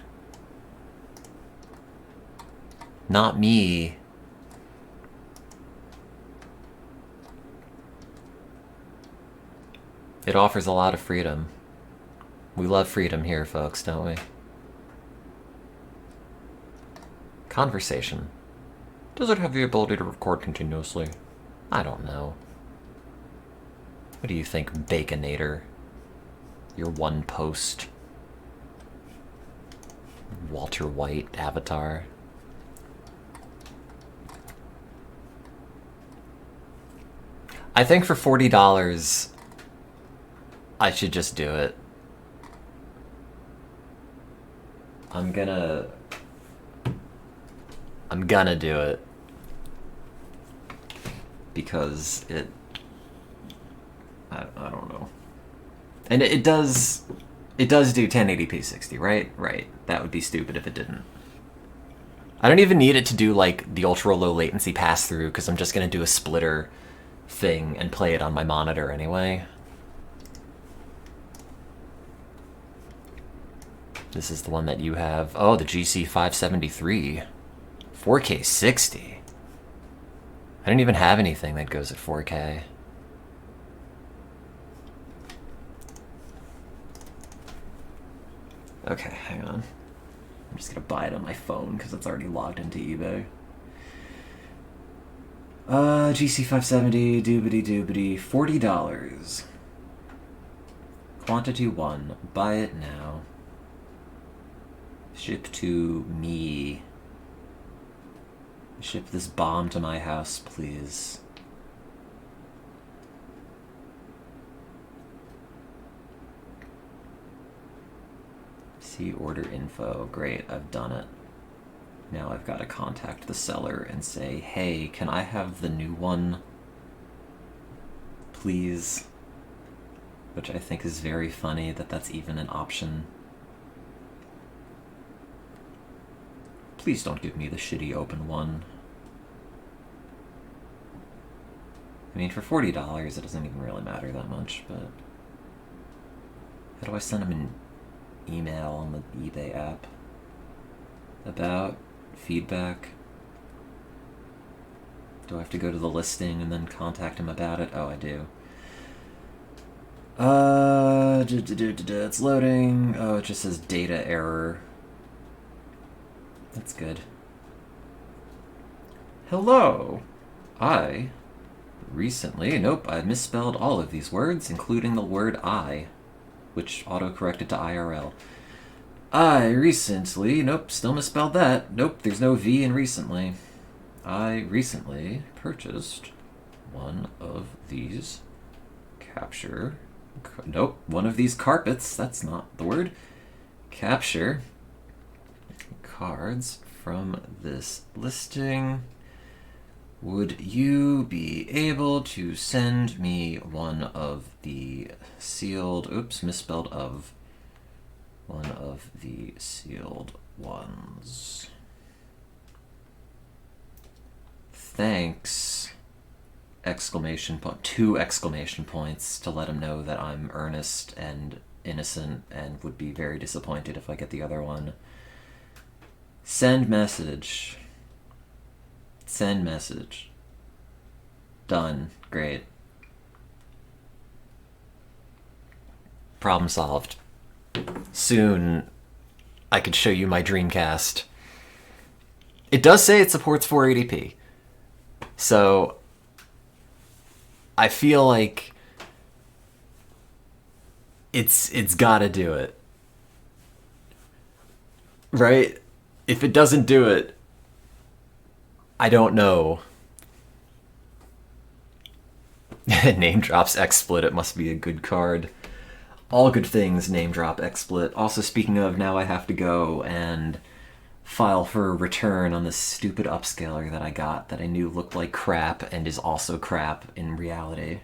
Not me. It offers a lot of freedom. We love freedom here, folks, don't we? Conversation. Does it have the ability to record continuously? I don't know. What do you think, Baconator? Your one post. Walter White avatar. I think for $40, I should just do it. I'm gonna do it. Because I don't know. And it does do 1080p 60, right? Right. That would be stupid if it didn't. I don't even need it to do like the ultra low latency pass through because I'm just gonna do a splitter thing and play it on my monitor anyway. This is the one that you have. Oh, the GC 573. 4K 60. I don't even have anything that goes at 4K. Okay, hang on. I'm just gonna buy it on my phone because it's already logged into eBay. GC 570, doobity doobity, $40. Quantity 1. Buy it now. Ship to me. Ship this bomb to my house, please. See order info. Great, I've done it. Now I've got to contact the seller and say, hey, can I have the new one? Please. Which I think is very funny that that's even an option. Please don't give me the shitty open one. I mean, for $40, it doesn't even really matter that much, but... How do I send him an email on the eBay app? About feedback? Do I have to go to the listing and then contact him about it? Oh, I do. It's loading. Oh, it just says data error. That's good. Hello. I recently... Nope, I misspelled all of these words, including the word I. which auto-corrected to IRL. I recently... Nope, still misspelled that. Nope, there's no V in recently. I recently purchased one of these capture... Nope, one of these carpets. That's not the word. Capture cards from this listing. Would you be able to send me one of the sealed... Oops, misspelled of. One of the sealed ones. Thanks. Exclamation point. 2 exclamation points to let him know that I'm earnest and innocent and would be very disappointed if I get the other one. Send message. Send message. Done. Great. Problem solved. Soon, I could show you my Dreamcast. It does say it supports 480p. So, I feel like it's gotta do it. Right? If it doesn't do it, I don't know. Name drops XSplit, it must be a good card. All good things name drop XSplit. Also, speaking of, now I have to go and file for a return on this stupid upscaler that I got that I knew looked like crap and is also crap in reality.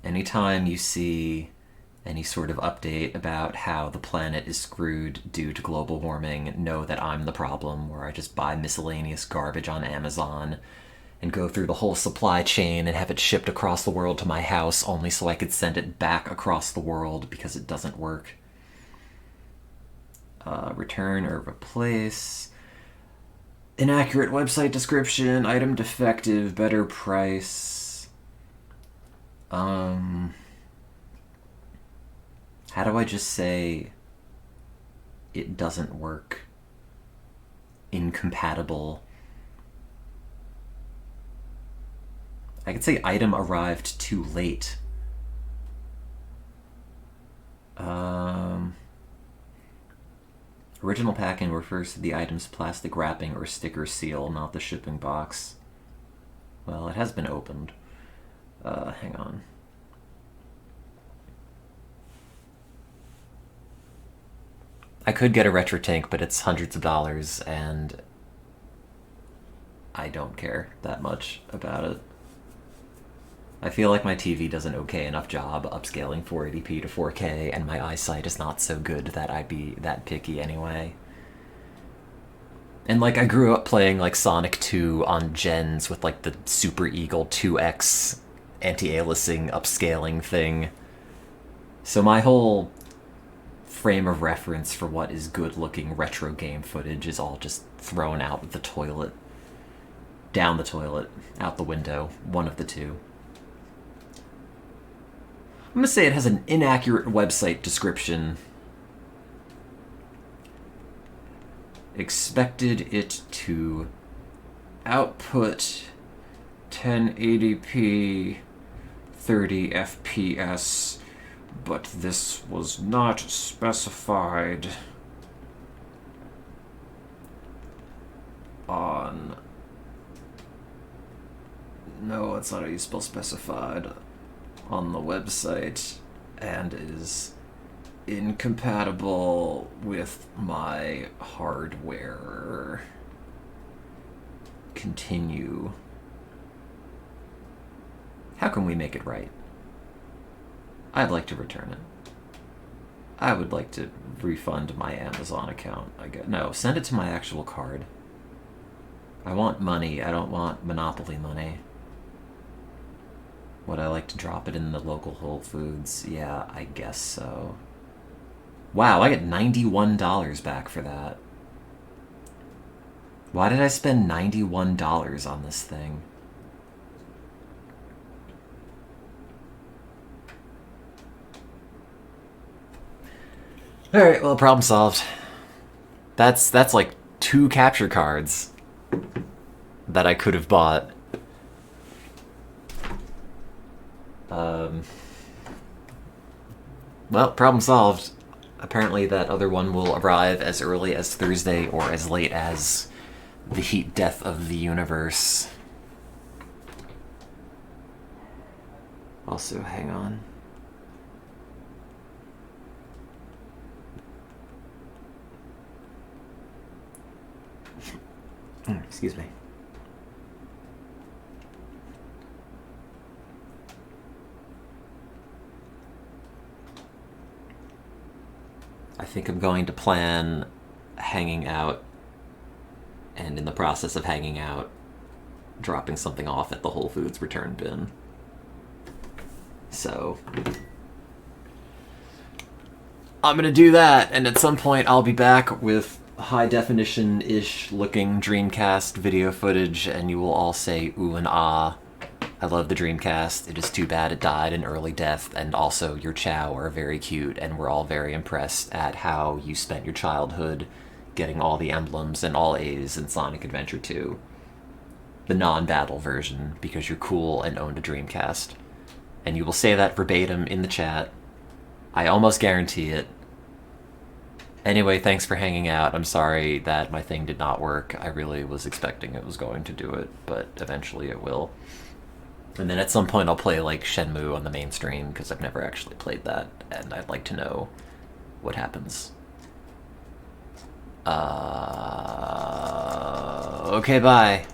Anytime you see any sort of update about how the planet is screwed due to global warming, know that I'm the problem, where I just buy miscellaneous garbage on Amazon and go through the whole supply chain and have it shipped across the world to my house only so I could send it back across the world because it doesn't work. Return or replace. Inaccurate website description, item defective, better price. How do I just say it doesn't work? Incompatible. I could say item arrived too late. Original packing refers to the item's plastic wrapping or sticker seal, not the shipping box. Well, it has been opened. Hang on. I could get a retro tank, but it's hundreds of dollars, and I don't care that much about it. I feel like my TV does an okay enough job upscaling 480p to 4K, and my eyesight is not so good that I'd be that picky anyway. And like, I grew up playing like Sonic 2 on gens with like the Super Eagle 2X anti-aliasing upscaling thing. So my whole frame of reference for what is good-looking retro game footage is all just thrown out the toilet. Down the toilet, out the window, one of the two. I'm gonna say it has an inaccurate website description. Expected it to output 1080p 30 FPS, but this was not specified on... No, that's not how you spell specified. On the website, and is incompatible with my hardware. Continue. How can we make it right? I'd like to return it. I would like to refund my Amazon account. No, send it to my actual card. I want money. I don't want Monopoly money. Would I like to drop it in the local Whole Foods? Yeah, I guess so. Wow, I get $91 back for that. Why did I spend $91 on this thing? Alright, well, problem solved. That's like 2 capture cards that I could have bought. Well, problem solved. Apparently that other one will arrive as early as Thursday or as late as the heat death of the universe. Also, hang on. Excuse me. I think I'm going to plan hanging out, and in the process of hanging out, dropping something off at the Whole Foods return bin. So I'm gonna do that, and at some point I'll be back with high definition-ish looking Dreamcast video footage, and you will all say ooh and ah. I love the Dreamcast. It is too bad it died an early death, and also your Chow are very cute, and we're all very impressed at how you spent your childhood getting all the emblems and all A's in Sonic Adventure 2. The non-battle version, because you're cool and owned a Dreamcast. And you will say that verbatim in the chat. I almost guarantee it. Anyway, thanks for hanging out. I'm sorry that my thing did not work. I really was expecting it was going to do it, but eventually it will. And then at some point I'll play like Shenmue on the mainstream, because I've never actually played that, and I'd like to know what happens. Okay, bye.